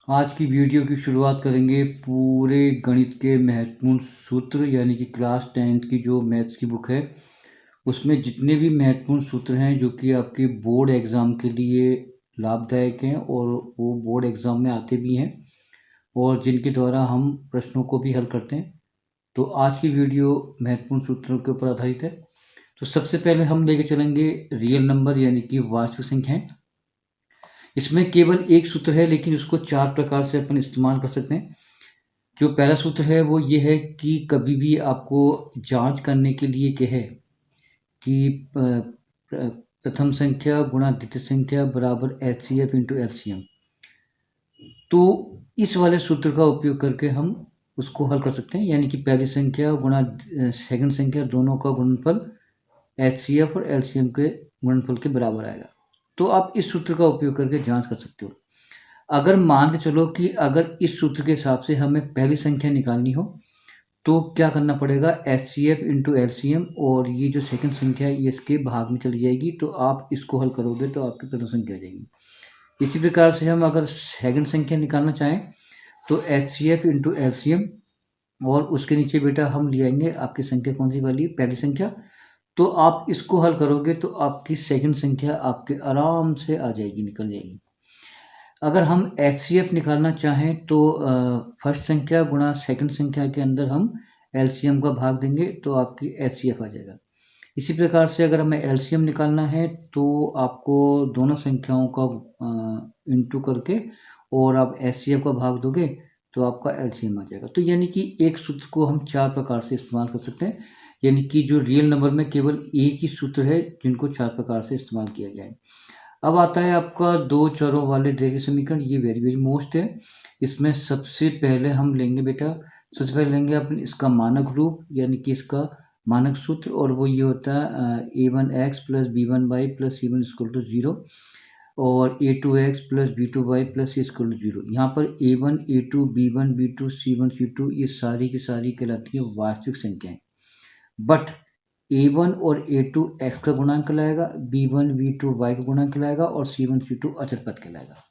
आज की वीडियो की शुरुआत करेंगे पूरे गणित के महत्वपूर्ण सूत्र यानी कि क्लास 10th की जो मैथ्स की बुक है उसमें जितने भी महत्वपूर्ण सूत्र हैं जो कि आपके बोर्ड एग्ज़ाम के लिए लाभदायक हैं और वो बोर्ड एग्ज़ाम में आते भी हैं और जिनके द्वारा हम प्रश्नों को भी हल करते हैं। तो आज की वीडियो महत्वपूर्ण सूत्रों के ऊपर आधारित है। तो सबसे पहले हम लेके चलेंगे रियल नंबर यानी कि वास्तविक संख्याएं। इसमें केवल एक सूत्र है लेकिन उसको 4 प्रकार से अपन इस्तेमाल कर सकते हैं। जो पहला सूत्र है वो ये है कि कभी भी आपको जांच करने के लिए कहे कि प्रथम संख्या गुणा द्वितीय संख्या बराबर एचसीएफ इंटू एलसीएम, तो इस वाले सूत्र का उपयोग करके हम उसको हल कर सकते हैं। यानी कि पहली संख्या गुणा सेकंड संख्या दोनों का गुणनफल एचसीएफ और एलसीएम के गुणनफल के बराबर आएगा। तो आप इस सूत्र का उपयोग करके जांच कर सकते हो। अगर मान के चलो कि अगर इस सूत्र के हिसाब से हमें पहली संख्या निकालनी हो तो क्या करना पड़ेगा, H C F into L C M, और ये जो सेकंड संख्या है ये इसके भाग में चली जाएगी। तो आप इसको हल करोगे तो आपकी प्रथम संख्या आ जाएगी। इसी प्रकार से हम अगर सेकंड संख्या निकालना चाहें तो H C F into L C M, और उसके नीचे बेटा हम ले आएंगे आपकी संख्या कौन सी वाली, पहली संख्या। तो आप इसको हल करोगे तो आपकी सेकंड संख्या आपके आराम से आ जाएगी, निकल जाएगी। अगर हम एच सी एफ निकालना चाहें तो फर्स्ट संख्या गुणा सेकंड संख्या के अंदर हम एलसीएम का भाग देंगे तो आपकी एच सी एफ आ जाएगा। इसी प्रकार से अगर हमें एलसीएम निकालना है तो आपको दोनों संख्याओं का इंटू करके और आप एच सी एफ का भाग दोगे तो आपका एलसीएम आ जाएगा। तो यानी कि एक सूत्र को हम 4 प्रकार से इस्तेमाल कर सकते हैं। यानी कि जो रियल नंबर में केवल एक ही सूत्र है जिनको 4 प्रकार से इस्तेमाल किया गया है। अब आता है आपका दो चरों वाले रैखिक समीकरण। ये वेरी वेरी मोस्ट है। इसमें सबसे पहले हम लेंगे बेटा, सबसे पहले लेंगे अपने इसका मानक रूप यानी कि इसका मानक सूत्र, और वो ये होता है a1x plus b1y plus c1 equal to 0 और a2x plus b2y plus c equal to 0। यहाँ पर a1 a2 b1 b2 c1 c2 ये सारी की सारी कहलाती है वास्तविक संख्याएं। बट a1 और a2 x का गुणांक कहलाएगा, b1 b2 y का गुणांक कहलाएगा और c1 c2 अचर पद कहलाएगा।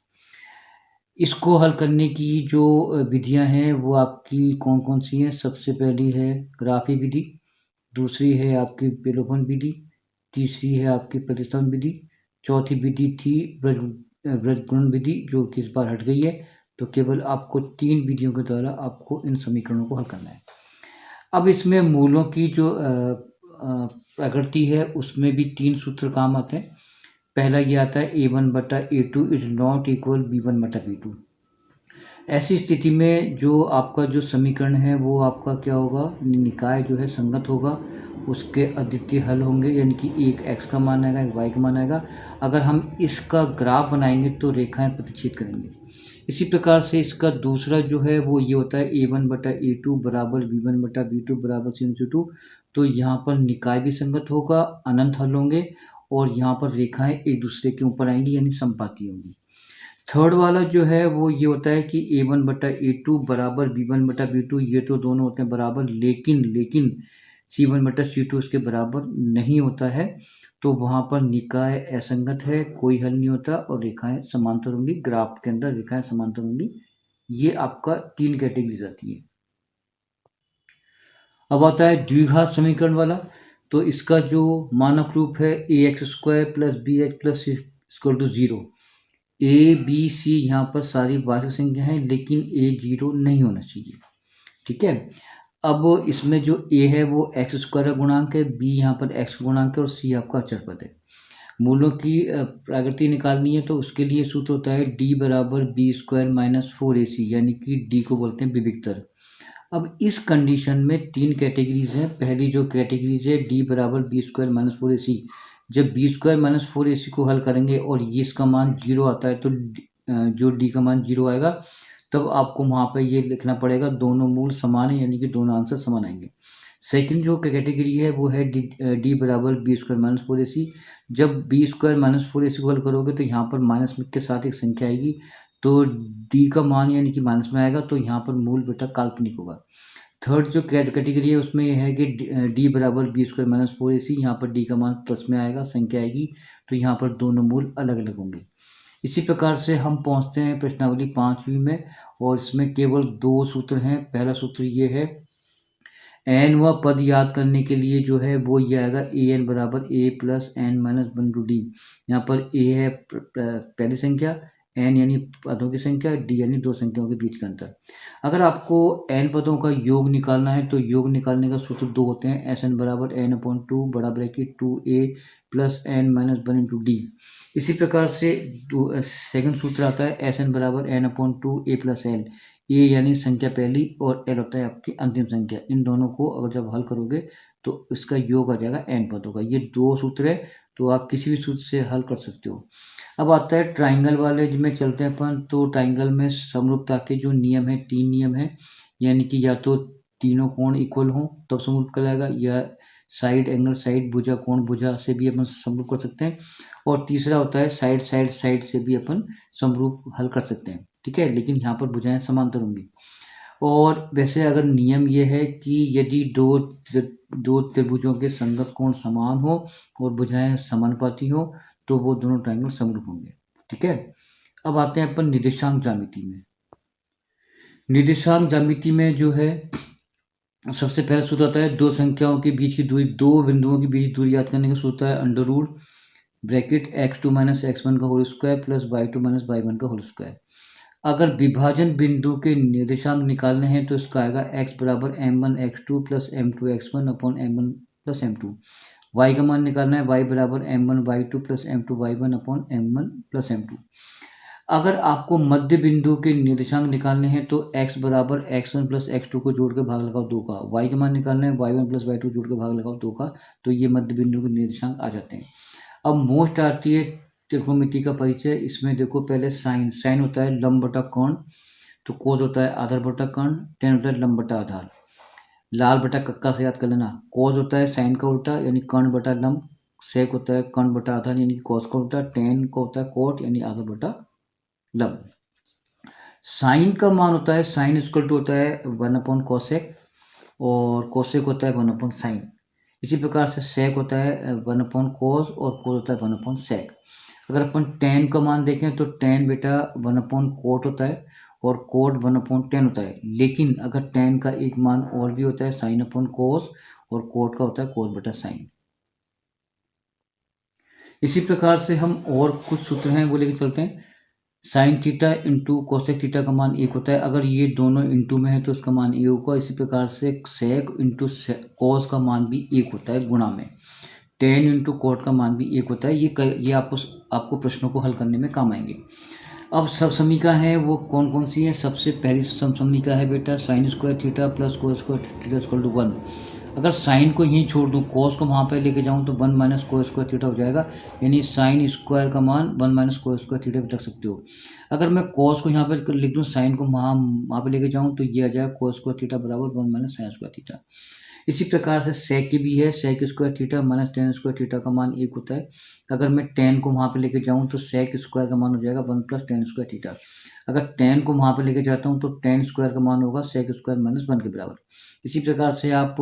इसको हल करने की जो विधियां हैं वो आपकी कौन कौन सी हैं। सबसे पहली है ग्राफी विधि, दूसरी है आपकी विलोपन विधि, तीसरी है आपकी प्रतिस्थापन विधि, चौथी विधि थी व्रजगुणन विधि जो कि इस बार हट गई है। तो केवल आपको 3 विधियों के द्वारा आपको इन समीकरणों को हल करना है। अब इसमें मूलों की जो प्रकृति है उसमें भी 3 सूत्र काम आते हैं। पहला ये आता है a1 बटा a2 is not equal b1 बटा b2। ऐसी स्थिति में जो आपका जो समीकरण है वो आपका क्या होगा, निकाय जो है संगत होगा, उसके अद्वितीय हल होंगे। यानी कि एक x का मान आएगा एक y का मान आएगा। अगर हम इसका ग्राफ बनाएंगे तो रेखाएं प्रतिच्छेद करेंगे। इसी प्रकार से इसका दूसरा जो है वो ये होता है a1 बटा a2 बराबर b1 बटा b2 बराबर c1 c2। तो यहाँ पर निकाय भी संगत होगा, अनंत हल होंगे और यहाँ पर रेखाएं एक दूसरे के ऊपर आएंगी यानी समपाती होंगी। थर्ड वाला जो है वो ये होता है कि a1 बटा a2 बराबर b1 बटा b2, ये तो दोनों होते हैं बराबर, लेकिन c1 बटा c2 उसके बराबर नहीं होता है। तो वहाँ पर निकाय असंगत है, कोई हल नहीं होता और रेखाएं समांतर होंगी, ग्राफ के अंदर रेखाएं समांतर होंगी। ये आपका 3 कैटेगरी आती है। अब आता है द्विघात समीकरण वाला। तो इसका जो मानक रूप है a x square plus b h plus equal to 0। A b c यहाँ पर सारी वास्तविक संख्या हैं लेकिन ए 0 नहीं होना चाहिए। ठीक है। अब इसमें जो ए है वो एक्स स्क्वायर का गुणांक है, बी यहाँ पर एक्स का गुणांक है और सी आपका अचर पद है। मूलों की प्रकृति निकालनी है तो उसके लिए सूत्र होता है डी बराबर बी स्क्वायर माइनस 4ac, यानी कि डी को बोलते हैं विविक्तर। अब इस कंडीशन में 3 कैटेगरीज हैं। पहली जो कैटेगरीज है डी बराबर बी स्क्वायर माइनस 4ac, जब बी स्क्वायर माइनस 4ac को हल करेंगे और ये इसका मान 0 आता है तो जो डी का मान 0 आएगा तब आपको वहाँ पर ये लिखना पड़ेगा दोनों मूल समान है यानी कि दोनों आंसर समान आएंगे। सेकंड जो कैटेगरी है वो है डी बराबर बी स्क्वायर माइनस 4ac। जब बी स्क्वायर माइनस 4ac को हल करोगे तो यहाँ पर माइनस के साथ एक संख्या आएगी तो डी का मान यानी कि माइनस में आएगा, तो यहाँ पर मूल बेटा काल्पनिक होगा। थर्ड जो कैटेगरी है उसमें यह है कि डी बराबर बी स्क्वायर माइनस 4ac, यहाँ पर डी का मान प्लस में आएगा, संख्या आएगी, तो यहाँ पर दोनों मूल अलग अलग होंगे। इसी प्रकार से हम पहुंचते हैं प्रश्नावली 5वीं में, और इसमें केवल 2 सूत्र हैं। पहला सूत्र ये है, एन व पद याद करने के लिए जो है वो ये आएगा, ए एन बराबर a plus N minus one to d. यहाँ पर ए है पहली संख्या, एन यानी पदों की संख्या, डी यानी दो संख्याओं के बीच का अंतर। अगर आपको एन पदों का योग निकालना है तो योग निकालने का सूत्र दो होते हैं, एस एन बराबर एन अपॉन टू बड़ा bracket two A plus N minus one into D. इसी प्रकार से सेकंड सूत्र आता है, एस एन बराबर N upon two A plus L. A यानी संख्या पहली और एल होता है आपकी अंतिम संख्या। इन दोनों को अगर जब हल करोगे तो इसका योग आ जाएगा एन पदों का। ये दो सूत्र है, तो आप किसी भी सूत्र से हल कर सकते हो। अब आता है ट्राइंगल वाले जिनमें चलते हैं अपन। तो ट्राइंगल में समरूपता के जो नियम है, 3 नियम है, यानी कि या तो तीनों कोण इक्वल हों तब समरूप कहलाएगा, या साइड एंगल साइड, भुजा कोण भुजा से भी अपन समरूप कर सकते हैं, और तीसरा होता है साइड साइड साइड से भी अपन समरूप हल कर सकते हैं। ठीक है, लेकिन यहाँ पर भुजाएं समांतर होंगी। और वैसे अगर नियम ये है कि यदि दो त्रिभुजों के संगत कोण समान हो और भुजाएं समानुपाती हो तो वो दोनों ट्रायंगल समरूप होंगे। ठीक है, अब आते हैं अपन निर्देशांक ज्यामिति में। निर्देशांक ज्यामिति में जो है सबसे पहला सूत्र आता है, दो संख्याओं के बीच की दूरी, दो बिंदुओं के बीच दूरी याद करने का सूत्र है, under root bracket x2 minus x1 का whole square plus y2 minus y1 का होल स्क्वायर। अगर विभाजन बिंदु के निर्देशांक निकालने हैं तो इसका आएगा x बराबर m1 x2 plus m2 x1 upon m1 plus m2। y का मान निकालना है, y बराबर m1 y2 plus m2 y1 upon m1 plus m2। अगर आपको मध्य बिंदु के निर्देशांक निकालने हैं तो x बराबर x1 प्लस x2 को जोड़ के भाग लगाओ 2 का, y का मान निकालना है, y1 प्लस y2 जोड़ के भाग लगाओ 2 का, तो ये मध्य बिंदु के निर्देशांक आ जाते हैं। अब मोस्ट आती है त्रिकोणमिति का परिचय। इसमें देखो पहले साइन, साइन होता है लंब बटा कोण, तो कोस होता है आधार बटा कर्ण, टेन होता है लंब बटा आधार। लाल बटा कक्का से याद कर लेना। कोस होता है साइन का उल्टा यानी कर्ण बटा लंब, सेक होता है कर्ण बटा आधार यानी कोस का उल्टा, टेन का होता है कोट यानी आधार बटा लंब। साइन का मान होता है, साइन इक्वल टू होता है 1 अपॉन कोसेक, और कोसेक होता है 1 अपॉन साइन। इसी प्रकार से सेक होता है 1 अपॉन कोस और कोस होता है 1 अपॉन सेक। अगर अपन टेन का मान देखें तो टेन बेटा 1 अपॉन कोट होता है और कोट 1 अपॉन टेन होता है, लेकिन अगर टेन का एक मान और भी होता है साइन अपॉन कोस, और कोट का होता है कोस बटा साइन। इसी प्रकार से हम और कुछ सूत्र हैं वो लेके चलते हैं। Sine theta into cosec theta का मान 1 होता है, अगर ये दोनों इंटू में है तो उसका मान 1 होगा। इसी प्रकार से सेक इंटू कोस का मान भी 1 होता है गुणा में, टेन इंटू कोट का मान भी 1 होता है। ये आपको प्रश्नों को हल करने में काम आएंगे। अब सब समीका है वो कौन कौन सी है। सबसे पहली समीका है बेटा sine square theta plus cos square theta equal to 1। अगर साइन को यहीं छोड़ दूँ, कोस को वहाँ पे लेके जाऊँ तो 1 माइनस कोस स्क्वायर थीटा हो जाएगा, यानी साइन स्क्वायर का मान 1 माइनस कोस स्क्वायर थीटा भी रख सकते हो। अगर मैं कोस को यहाँ पे लिख दूँ, साइन को वहाँ पे लेके जाऊँ तो ये आ जाएगा कोस स्क्वायर थीटा बराबर 1 माइनस साइन स्क्वायर थीटा। इसी प्रकार से सेक की भी है, sec square theta minus ten square theta का मान 1 होता है। अगर मैं टेन को वहाँ पे लेके जाऊँ तो सेक स्क्वायर का मान हो जाएगा 1 प्लस टेन स्क्वायर थीटा। अगर टेन को वहाँ पे लेके जाता हूँ तो टेन स्क्वायर का मान होगा सेक स्क्वायर माइनस 1 के बराबर। इसी प्रकार से आप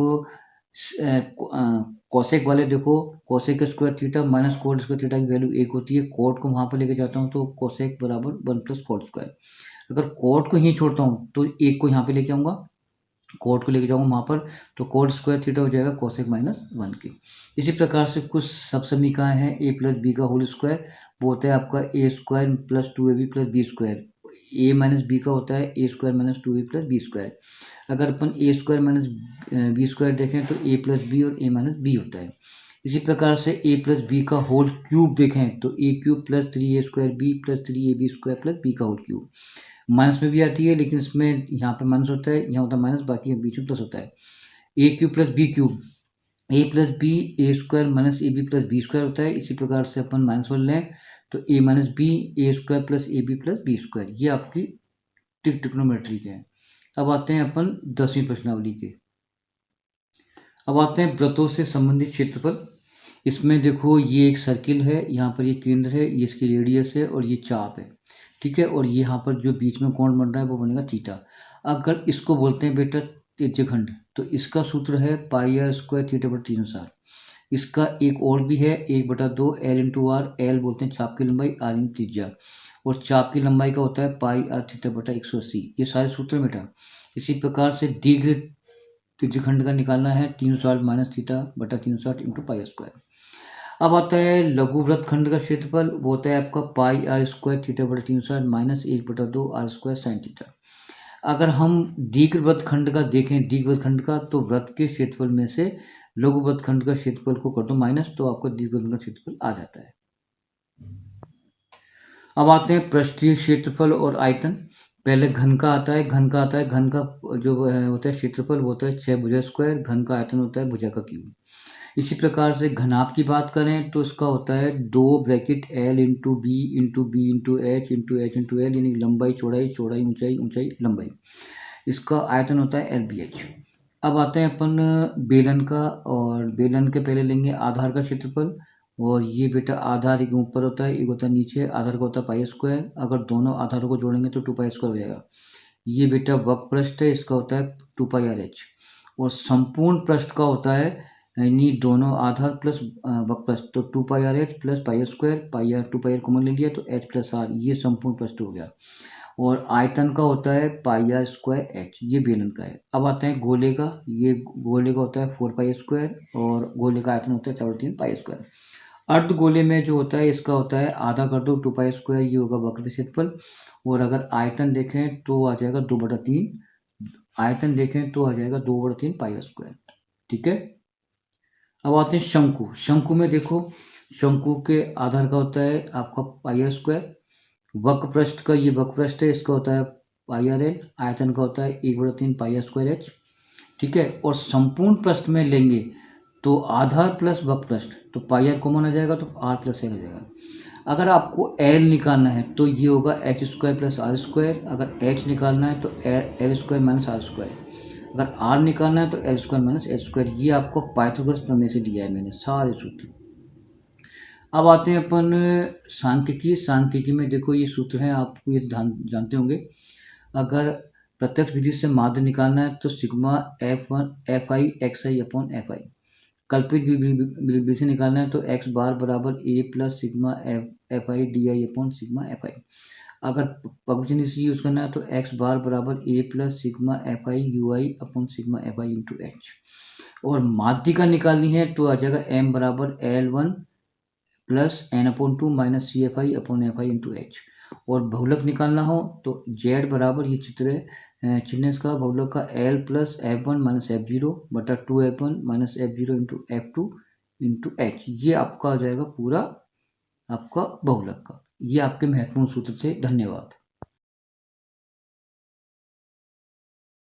कोसेक वाले देखो, cosec square theta minus cot square theta की वैल्यू 1 होती है। कोट को वहाँ पर लेके जाता हूँ तो कोसेक बराबर 1 प्लस कोट स्क्वायर। अगर कोट को यहीं छोड़ता हूँ तो 1 को यहाँ पे लेके आऊँगा, कोट को लेके जाऊँगा वहाँ पर, तो कोट स्क्वायर थीटा हो जाएगा कोसेक माइनस 1 के। इसी प्रकार से कुछ सब समीकरण हैं, ए प्लस बी का होल स्क्वायर, वो होता है आपका a square plus 2ab plus b square. A minus b का होता है a square minus 2a plus b square. अगर अपन a square minus b square देखें तो ए प्लस बी और ए माइनस बी होता है। इसी प्रकार से ए प्लस बी का होल क्यूब देखें तो a cube plus 3a square b plus 3ab square plus b का होल क्यूब। माइनस में भी आती है लेकिन इसमें यहाँ पे माइनस होता है, यहाँ होता है माइनस, बाकी बीच में प्लस होता है। A cube plus b cube, a plus b a square minus a b plus b square होता है। इसी प्रकार से अपन माइनस वन लें तो a minus b a square plus a b plus b square. ये आपकी ट्रिग्नोमेट्री के हैं। अब आते हैं अपन 10वीं प्रश्नावली के। अब आते हैं वृत्तों से संबंधित क्षेत्रफल। इसमें देखो ये एक सर्किल है, यहाँ पर ये केंद्र है, ये इसकी रेडियस है और ये चाप है। ठीक है, और यहाँ पर जो बीच में कोण बन रहा है वो बनेगा थीटा। अगर इसको बोलते हैं बेटा त्रिज्यखंड तो इसका सूत्र है पाई आर स्क्वायर थीटा बटा 3/4। इसका एक और भी है 1/2 एल इंटू आर। एल बोलते हैं चाप की लंबाई, आर इन त्रिज्या, और चाप की लंबाई का होता है पाई आर थीटा बटा 180। ये सारे सूत्र बेटा। इसी प्रकार से दीर्घ त्रिज्यखंड का निकालना है 360 माइनस थीटा बटा 360 इंटू पाई स्क्वायर। अब आता है लघु वृत्तखंड का क्षेत्रफल, वो होता है आपका पाई आर स्क्वायर थीटा बटा 360 minus 1/2 r square sine theta. अगर हम दीर्घ वृत्तखंड का देखें, दीर्घ वृत्तखंड का, तो वृत्त के क्षेत्रफल में से लघु वृत्तखंड का क्षेत्रफल को कर दो माइनस, तो आपका दीर्घ वृत्तखंड का क्षेत्रफल आ जाता है। अब आते हैं पृष्ठीय क्षेत्रफल और आयतन। पहले घन का आता है। घन का जो होता है क्षेत्रफल, वो होता है 6 भुजा स्क्वायर। घन का आयतन होता है भुजा का क्यूब। इसी प्रकार से घनाभ की बात करें तो इसका होता है 2 bracket l into b into b into h into h into l, यानी लंबाई चौड़ाई, चौड़ाई ऊंचाई, ऊंचाई लंबाई। इसका आयतन होता है एल बी एच। अब आते हैं अपन बेलन का, और बेलन के पहले लेंगे आधार का क्षेत्रफल। और ये बेटा आधार एक ऊपर होता है, एक होता है नीचे। आधार का होता है पाई स्क्वायर। अगर दोनों आधारों को जोड़ेंगे तो 2 पाई स्क्वायर हो जाएगा। ये बेटा वक्र पृष्ठ है, इसका होता है 2 पाई आर एच। और संपूर्ण पृष्ठ का होता है, यानी दोनों आधार प्लस वक्र पृष्ठ, तो 2 pi r h plus pi square, pi r 2 pi r common ले लिया तो एच प्लस आर, ये संपूर्ण पृष्ठ हो गया। और आयतन का होता है पाई आर स्क्वायर एच, ये बेलन का है। अब आते हैं गोले का। ये गोले का होता है 4 पाई स्क्वायर, और गोले का आयतन होता है 4/3 पाई स्क्वायर। अर्ध गोले में जो होता है इसका होता है आधा कर दो 2 पाई स्क्वायर, ये होगा वक्र क्षेत्रफल। और अगर आयतन देखें तो आ जाएगा 2/3। आयतन देखें तो आ जाएगा 2/3 पाई स्क्वायर। ठीक है। अब आते हैं शंकु। शंकु में देखो, शंकु के आधार का होता है आपका पाई आर स्क्वायर। वक्र पृष्ठ का, ये वक्र पृष्ठ है, इसका होता है पाई आर एल। आयतन का होता है 1/3 पाई आर स्क्वायर एच। ठीक है। और संपूर्ण पृष्ठ में लेंगे तो आधार प्लस वक्र पृष्ठ, तो पाई आर कॉमन आ जाएगा तो आर प्लस एल आ जाएगा। अगर आपको एल निकालना है तो ये होगा h square plus r square. अगर एच निकालना है तो l square minus r square. अगर आर निकालना है तो l square minus h square. ये आपको पाइथागोरस प्रमेय से दिया है मैंने सारे सूत्र। अब आते हैं अपन सांख्यिकी। सांख्यिकी में देखो ये सूत्र हैं, आपको ये जानते होंगे। अगर प्रत्यक्ष विधि से माध्य निकालना है तो sigma f i x i upon f i. कल्पित विधि से निकालना है तो एक्स बार बराबर a plus sigma f i d i upon sigma f i. अगर पगवचनी से यूज करना है तो एक्स बार बराबर a plus sigma f i u i upon sigma f i into h. और माध्यिका निकालनी है तो आ जाएगा एम बराबर l one plus n upon 2 minus c f i upon f i into h. और बहुलक निकालना हो तो जेड बराबर, ये चित्र है चिन्ह इसका, बहुलक का L plus F one minus F zero बटा 2f1 minus F zero into F2 into H. ये आपका आ जाएगा पूरा आपका बहुलक का। ये आपके महत्वपूर्ण सूत्र थे। धन्यवाद।